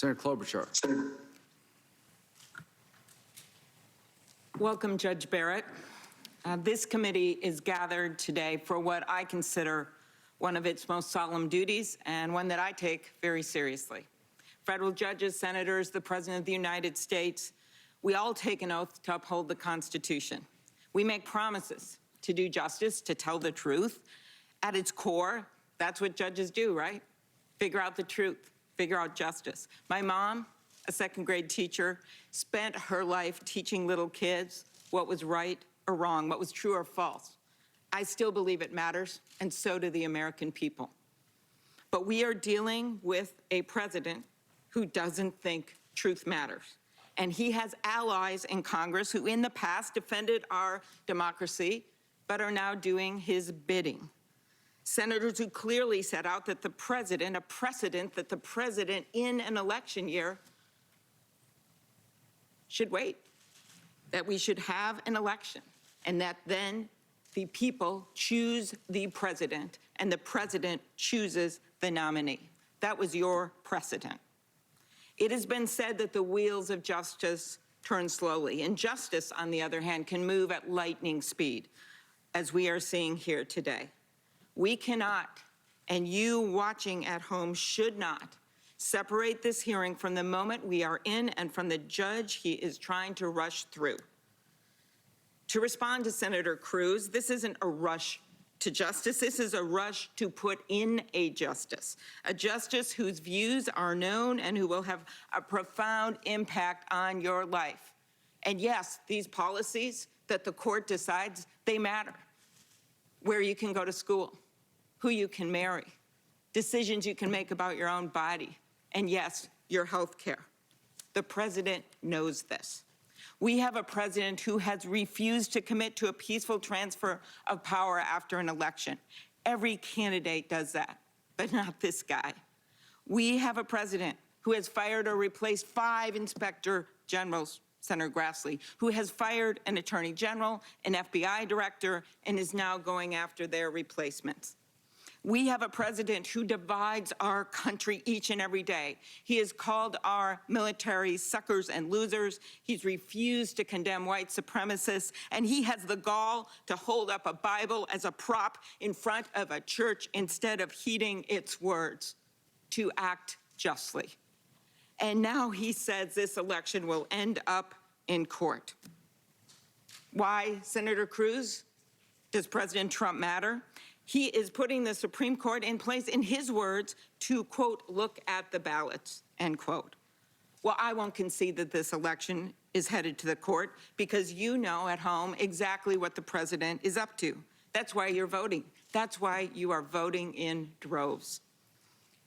Senator Klobuchar. Welcome, Judge Barrett. This committee is gathered today for what I consider one of its most solemn duties and one that I take very seriously. Federal judges, senators, the President of the United States, we all take an oath to uphold the Constitution. We make promises to do justice, to tell the truth. At its core, that's what judges do, right? Figure out the truth, figure out justice. My mom, a second-grade teacher, spent her life teaching little kids what was right or wrong, what was true or false. I still believe it matters, and so do the American people. But we are dealing with a president who doesn't think truth matters. And he has allies in Congress who in the past defended our democracy, but are now doing his bidding. Senators who clearly set out that the president, a precedent that the president in an election year should wait, that we should have an election, and that then the people choose the president, and the president chooses the nominee. That was your precedent. It has been said that the wheels of justice turn slowly, and justice, on the other hand, can move at lightning speed, as we are seeing here today. We cannot, and you watching at home should not, separate this hearing from the moment we are in and from the judge he is trying to rush through. To respond to Senator Cruz, this isn't a rush to justice. This is a rush to put in a justice whose views are known and who will have a profound impact on your life. And yes, these policies that the court decides, they matter. Where you can go to school, who you can marry, decisions you can make about your own body, and yes, your health care. The president knows this. We have a president who has refused to commit to a peaceful transfer of power after an election. Every candidate does that, but not this guy. We have a president who has fired or replaced 5 inspector generals, Senator Grassley, who has fired an attorney general, an FBI director, and is now going after their replacements. We have a president who divides our country each and every day. He has called our military suckers and losers. He's refused to condemn white supremacists, and he has the gall to hold up a Bible as a prop in front of a church instead of heeding its words, to act justly. And now he says this election will end up in court. Why, Senator Cruz? Does President Trump matter? He is putting the Supreme Court in place, in his words, to, quote, look at the ballots, end quote. Well, I won't concede that this election is headed to the court because you know at home exactly what the president is up to. That's why you're voting. That's why you are voting in droves.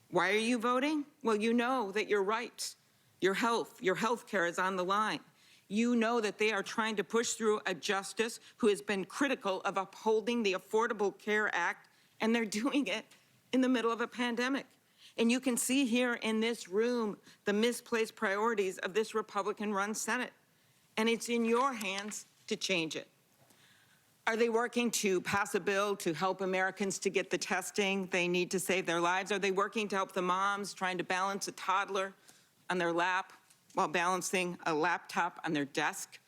Why are you voting? Well, you know that your rights, your health care is on the line. You know that they are trying to push through a justice who has been critical of upholding the Affordable Care Act, and they're doing it in the middle of a pandemic. And you can see here in this room the misplaced priorities of this Republican-run Senate, and it's in your hands to change it. Are they working to pass a bill to help Americans to get the testing they need to save their lives? Are they working to help the moms trying to balance a toddler on their lap while balancing a laptop on their desk?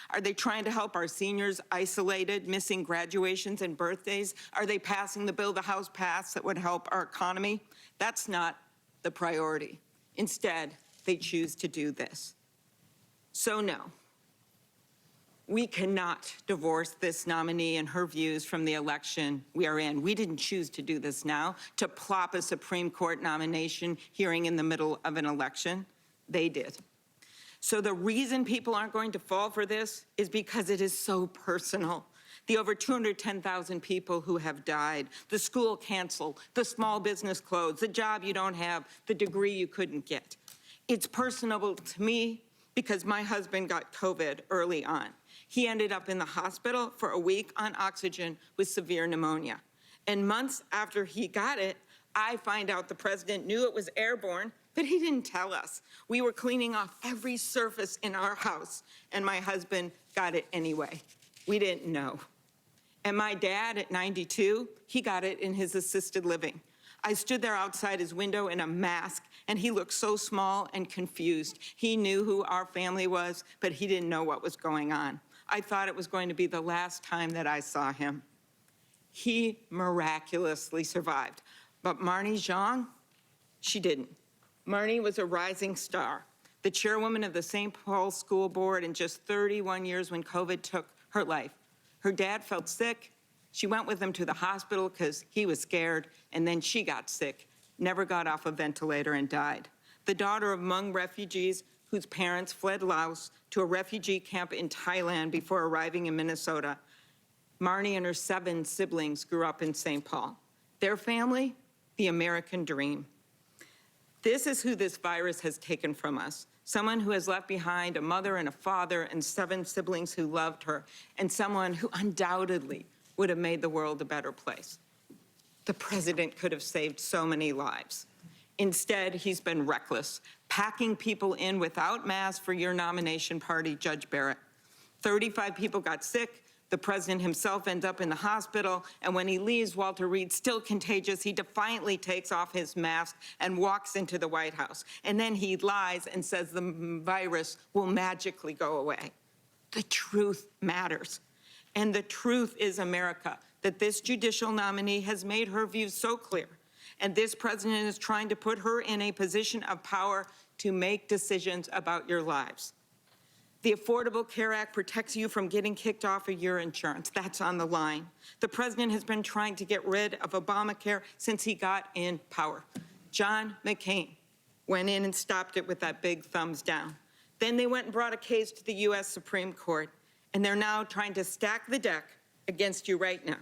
Are they trying to help our seniors isolated, missing graduations and birthdays? Are they passing the bill the House passed that would help our economy? That's not the priority. Instead, they choose to do this. So no, we cannot divorce this nominee and her views from the election we are in. We didn't choose to do this now, to plop a Supreme Court nomination hearing in the middle of an election. They did. So the reason people aren't going to fall for this is because it is so personal. The over 210,000 people who have died, the school canceled, the small business closed, the job you don't have, the degree you couldn't get. It's personable to me because my husband got COVID early on. He ended up in the hospital for a week on oxygen with severe pneumonia. And months after he got it, I find out the president knew it was airborne, but he didn't tell us. We were cleaning off every surface in our house, and my husband got it anyway. We didn't know. And my dad, at 92, he got it in his assisted living. I stood there outside his window in a mask and he looked so small and confused. He knew who our family was, but he didn't know what was going on. I thought it was going to be the last time that I saw him. He miraculously survived, but Marnie Zhang, she didn't. Marnie was a rising star, the chairwoman of the St. Paul School Board in just 31 years when COVID took her life. Her dad felt sick. She went with him to the hospital because he was scared, and then she got sick, never got off a ventilator, and died. The daughter of Hmong refugees whose parents fled Laos to a refugee camp in Thailand before arriving in Minnesota, Marnie and her 7 siblings grew up in St. Paul. Their family, the American dream. This is who this virus has taken from us. Someone who has left behind a mother and a father and 7 siblings who loved her, and someone who undoubtedly would have made the world a better place. The president could have saved so many lives. Instead, he's been reckless, packing people in without masks for your nomination party, Judge Barrett. 35 people got sick. The president himself ends up in the hospital, and when he leaves Walter Reed still contagious, he defiantly takes off his mask and walks into the White House. And then he lies and says the virus will magically go away. The truth matters. And the truth is, America, that this judicial nominee has made her views so clear. And this president is trying to put her in a position of power to make decisions about your lives. The Affordable Care Act protects you from getting kicked off of your insurance. That's on the line. The president has been trying to get rid of Obamacare since he got in power. John McCain went in and stopped it with that big thumbs down. Then they went and brought a case to the U.S. Supreme Court, and they're now trying to stack the deck against you right now.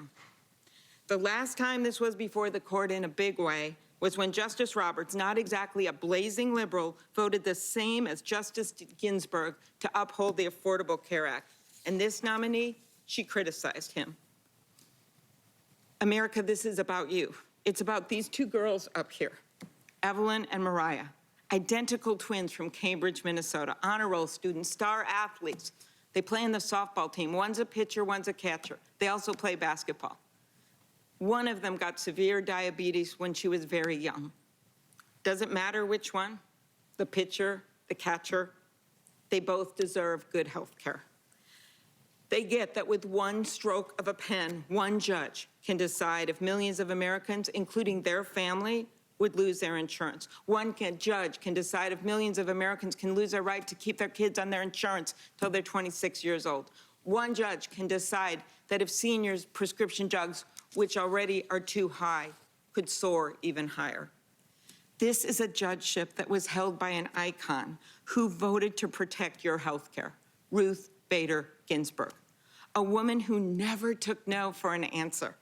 The last time this was before the court in a big way was when Justice Roberts, not exactly a blazing liberal, voted the same as Justice Ginsburg to uphold the Affordable Care Act. And this nominee, she criticized him. America, this is about you. It's about these 2 girls up here, Evelyn and Mariah, identical twins from Cambridge, Minnesota, honor roll students, star athletes. They play in the softball team. One's a pitcher, one's a catcher. They also play basketball. One of them got severe diabetes when she was very young. Doesn't matter which one, the pitcher, the catcher, they both deserve good health care. They get that with one stroke of a pen, one judge can decide if millions of Americans, including their family, would lose their insurance. One judge can decide if millions of Americans can lose their right to keep their kids on their insurance till they're 26 years old. One judge can decide that if seniors' prescription drugs, which already are too high, could soar even higher. This is a judgeship that was held by an icon who voted to protect your health care, Ruth Bader Ginsburg, a woman who never took no for an answer.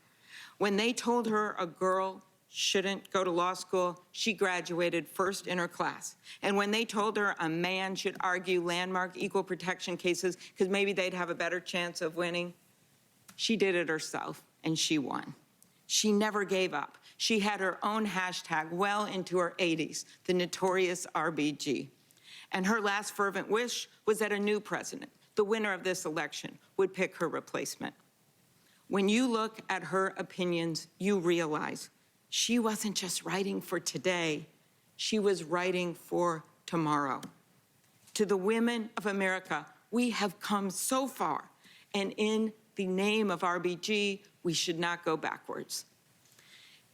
When they told her a girl shouldn't go to law school, she graduated first in her class. And when they told her a man should argue landmark equal protection cases because maybe they'd have a better chance of winning, she did it herself, and she won. She never gave up. She had her own hashtag well into her 80s, the notorious RBG. And her last fervent wish was that a new president, the winner of this election, would pick her replacement. When you look at her opinions, you realize she wasn't just writing for today, she was writing for tomorrow. To the women of America, we have come so far, and in the name of RBG, we should not go backwards.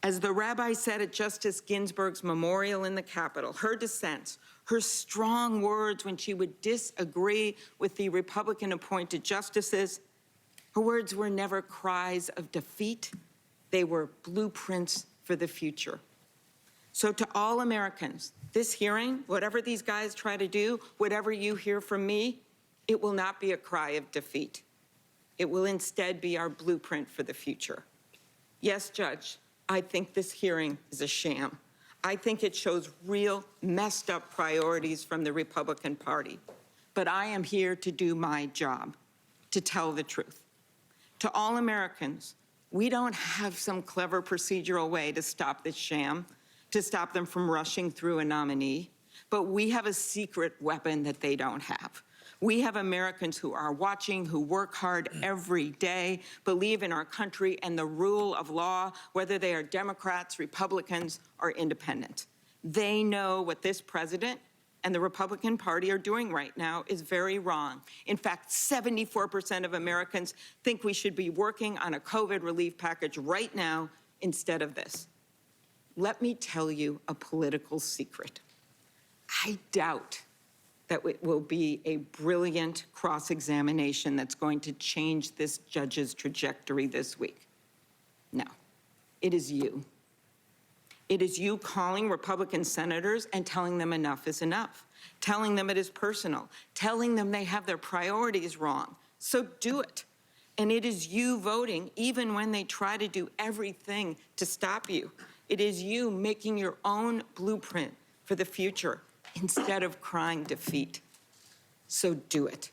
As the rabbi said at Justice Ginsburg's memorial in the Capitol, her dissents, her strong words when she would disagree with the Republican-appointed justices, her words were never cries of defeat. They were blueprints for the future. So to all Americans, this hearing, whatever these guys try to do, whatever you hear from me, it will not be a cry of defeat. It will instead be our blueprint for the future. Yes, Judge, I think this hearing is a sham. I think it shows real messed up priorities from the Republican Party. But I am here to do my job, to tell the truth. To all Americans, we don't have some clever procedural way to stop this sham, to stop them from rushing through a nominee, but we have a secret weapon that they don't have. We have Americans who are watching, who work hard every day, believe in our country and the rule of law, whether they are Democrats, Republicans, or independents. They know what this president and the Republican Party are doing right now is very wrong. In fact, 74% of Americans think we should be working on a COVID relief package right now instead of this. Let me tell you a political secret. I doubt that it will be a brilliant cross-examination that's going to change this judge's trajectory this week. No, it is you. It is you calling Republican senators and telling them enough is enough, telling them it is personal, telling them they have their priorities wrong. So do it. And it is you voting even when they try to do everything to stop you. It is you making your own blueprint for the future instead of crying defeat. So do it.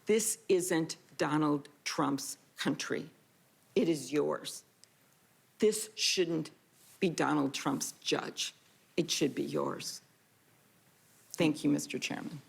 This isn't Donald Trump's country. It is yours. This shouldn't be Donald Trump's judge. It should be yours. Thank you, Mr. Chairman.